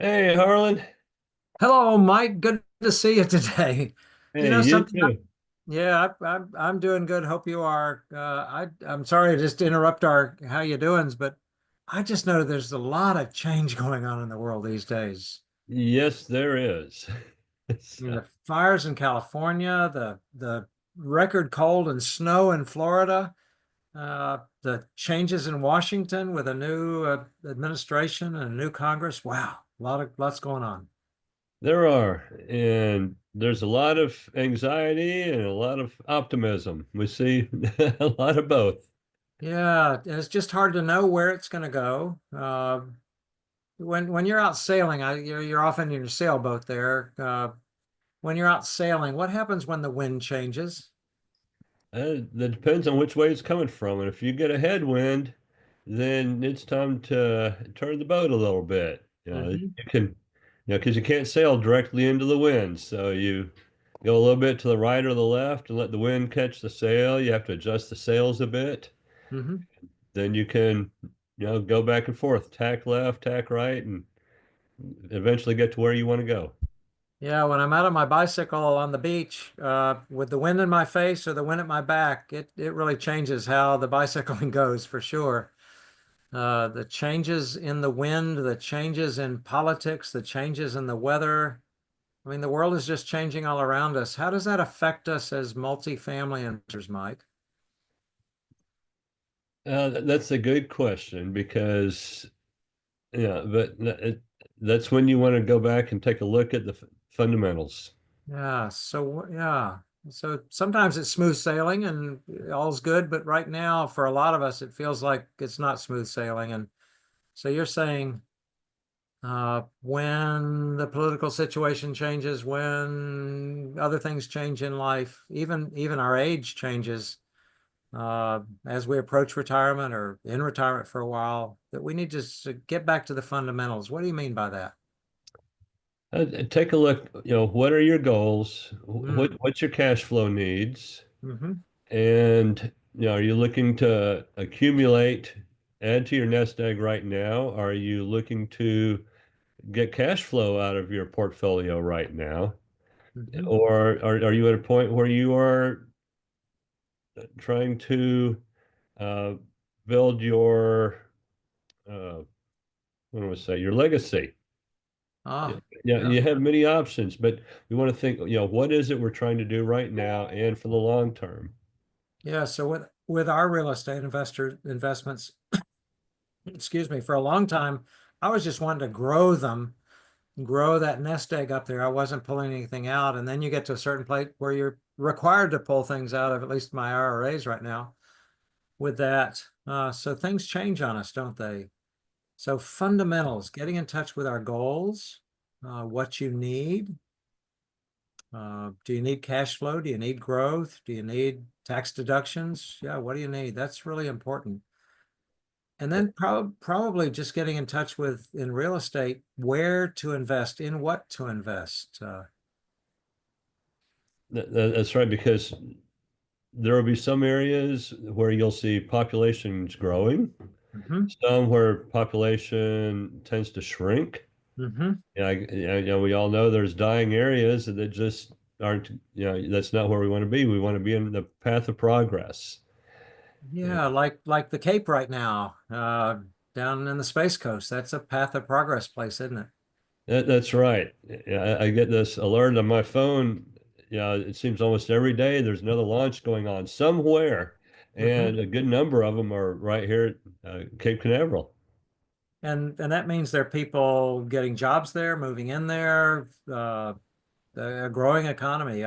Hey, Harlan. Hello, Mike. Good to see you today. You Hey, know you something? too. I'm doing good. Hope you are. I'm sorry to just interrupt our how you doings, but I just know there's a lot of change going on in the world these days. Yes, there is. I mean, So, the fires in California, the record cold and snow in Florida, the changes in Washington with a new administration and a new Congress. Wow, lots going on. there are, and there's a lot of anxiety and a lot of optimism. We see a lot of both. Yeah, and it's just hard to know where it's going to go. When you're out sailing, you're often in your sailboat there. When you're out sailing, what happens when the wind changes? That depends on which way it's coming from. And if you get a headwind, then it's time to turn the boat a little bit. Hmm. You can, because you can't sail directly into the wind. So you go a little bit to the right or the left and let the wind catch the sail. You have to adjust the sails a bit. Hmm. Then you can, go back and forth, tack left, tack right, and eventually get to where you want to go. Yeah, when I'm out on my bicycle on the beach, with the wind in my face or the wind at my back, it really changes how the bicycling goes for sure. The changes in the wind, the changes in politics, the changes in the weather. I mean, the world is just changing all around us. How does that affect us as multifamily investors, Mike? That's a good question because, but that's when you want to go back and take a look at the fundamentals. Yeah. So sometimes it's smooth sailing and all's good, but right now, for a lot of us, it feels like it's not smooth sailing. And so you're saying when the political situation changes, when other things change in life, even our age changes as we approach retirement or in retirement for a while, that we need to get back to the fundamentals. What do you mean by that? Take a look, what are your goals? Mm. What's your cash flow needs? Hmm. And, are you looking to accumulate, add to your nest egg right now? Are you looking to get cash flow out of your portfolio right now? Hmm. Or are you at a point where you are trying to uh, build your, what do I say, your legacy? Yeah, Ah, yeah, yeah. you have many options, but we want to think, what is it we're trying to do right now and for the long term? Yeah, so with our real estate investor investments, excuse me, for a long time, I was just wanting to grow them, grow that nest egg up there. I wasn't pulling anything out. And then you get to a certain place where you're required to pull things out of at least my IRAs right now with that. So things change on us, don't they? So fundamentals, getting in touch with our goals, what you need. Do you need cash flow? Do you need growth? Do you need tax deductions? Yeah, what do you need? That's really important. And then probably just getting in touch with in real estate, where to invest, in what to invest. That's right, because there will be some areas where you'll see populations growing, Mhm. some where population tends to shrink. Mhm. We all know there's dying areas that just aren't, that's not where we want to be. We want to be in the path of progress. Yeah, Yeah, like the Cape right now, down in the Space Coast. That's a path of progress place, isn't it? that's right. Yeah, I get this alert on my phone. Yeah, it seems almost every day there's another launch going on somewhere, Mhm. and a good number of them are right here at Cape Canaveral. And that means there are people getting jobs there, moving in there, a growing economy.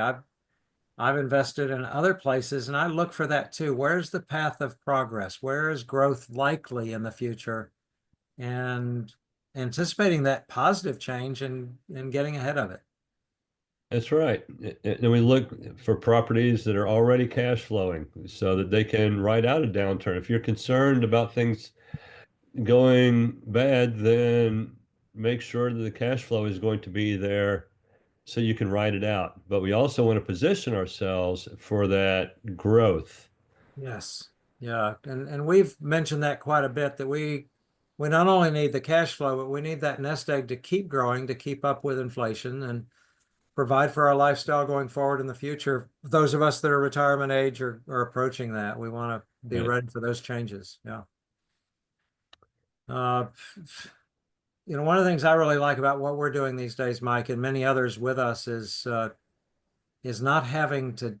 I've invested in other places and I look for that too. Where's the path of progress? Where is growth likely in the future? And anticipating that positive change and getting ahead of it. That's right. And we look for properties that are already cash flowing so that they can ride out a downturn. If you're concerned about things going bad, then make sure that the cash flow is going to be there so you can ride it out. But we also want to position ourselves for that growth. Yes. Yeah. And we've mentioned that quite a bit that we we not only need the cash flow, but we need that nest egg to keep growing, to keep up with inflation and provide for our lifestyle going forward in the future. Those of us that are retirement age are approaching that. We want to be Right. ready for those changes. Yeah. Uh, one of the things I really like about what we're doing these days, Mike, and many others with us is not having to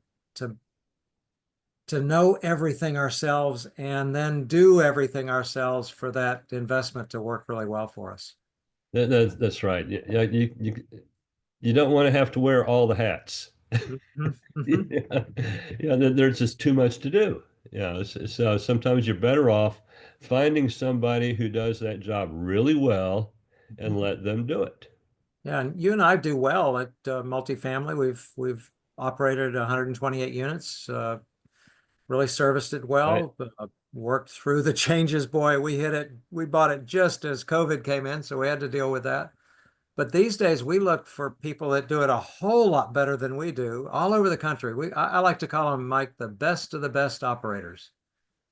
to know everything ourselves and then do everything ourselves for that investment to work really well for us. That's right. Yeah, you don't want to have to wear all the hats. Mhm, mhm. Yeah, yeah, there's just too much to do. Yeah, so sometimes you're better off finding somebody who does that job really well and let them do it. Yeah, and you and I do well at multifamily. We've operated 128 units, really serviced it Right. well, worked through the changes. Boy, we hit it. We bought it just as COVID came in, so we had to deal with that. But these days, we look for people that do it a whole lot better than we do all over the country. I like to call them, Mike, the best of the best operators.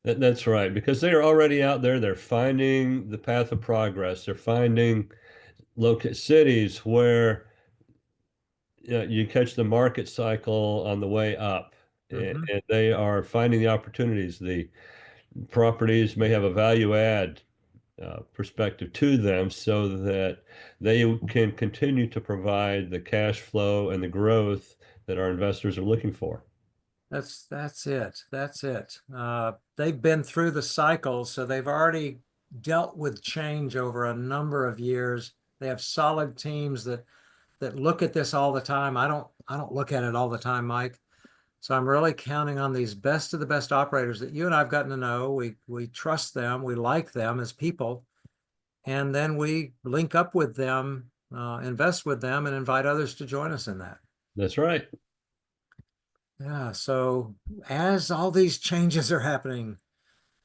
That's right, because they are already out there. They're finding the path of progress. They're finding cities where you catch the market cycle on the way up, Hmm. and they are finding the opportunities. The properties may have a value add perspective to them so that they can continue to provide the cash flow and the growth that our investors are looking for. That's it. That's it. They've been through the cycle, so they've already dealt with change over a number of years. They have solid teams that look at this all the time. I don't look at it all the time, Mike. So I'm really counting on these best of the best operators that you and I've gotten to know. We trust them, we like them as people, and then we link up with them, invest with them, and invite others to join us in that. That's right. Yeah. So as all these changes are happening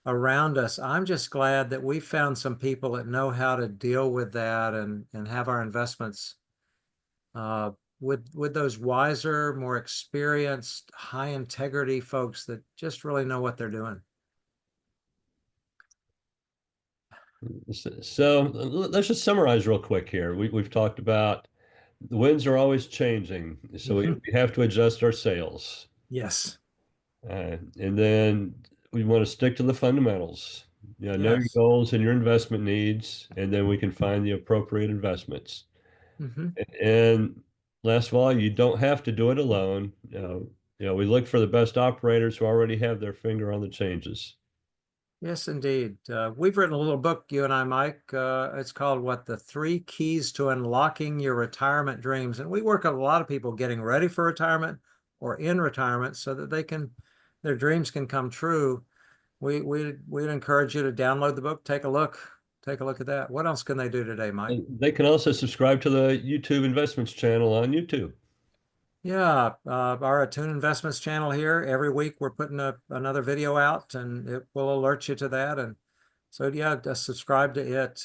around us, I'm just glad that we found some people that know how to deal with that and have our investments uh, with those wiser, more experienced, high integrity folks that just really know what they're doing. So let's just summarize real quick here. We've talked about the winds are always changing, so Mhm. we have to adjust our sails. Yes. And then we want to stick to the fundamentals. Know your Yes. goals and your investment needs, and then we can find the appropriate investments. Hmm. And last of all, you don't have to do it alone. We look for the best operators who already have their finger on the changes. Yes, indeed. We've written a little book, you and I, Mike. It's called What the Three Keys to Unlocking Your Retirement Dreams. And we work with a lot of people getting ready for retirement or in retirement so that their dreams can come true. We'd encourage you to download the book, take a look at that. What else can they do today, Mike? And they can also subscribe to the YouTube investments channel on YouTube. Yeah, our Attune Investments channel here. Every week we're putting another video out, and it will alert you to that. And so, yeah, just subscribe to it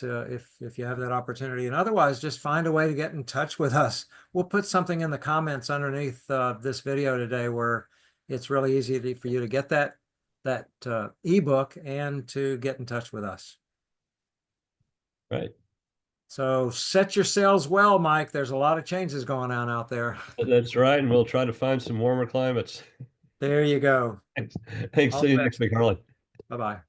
if you have that opportunity. And otherwise, just find a way to get in touch with us. We'll put something in the comments underneath this video today where it's really easy for you to get that ebook and to get in touch with us. Right. So set your sails well, Mike. There's a lot of changes going on out there. That's right. And we'll try to find some warmer climates. There you go. Thanks. Thanks. All See the you next best. week, Harlan. Bye-bye.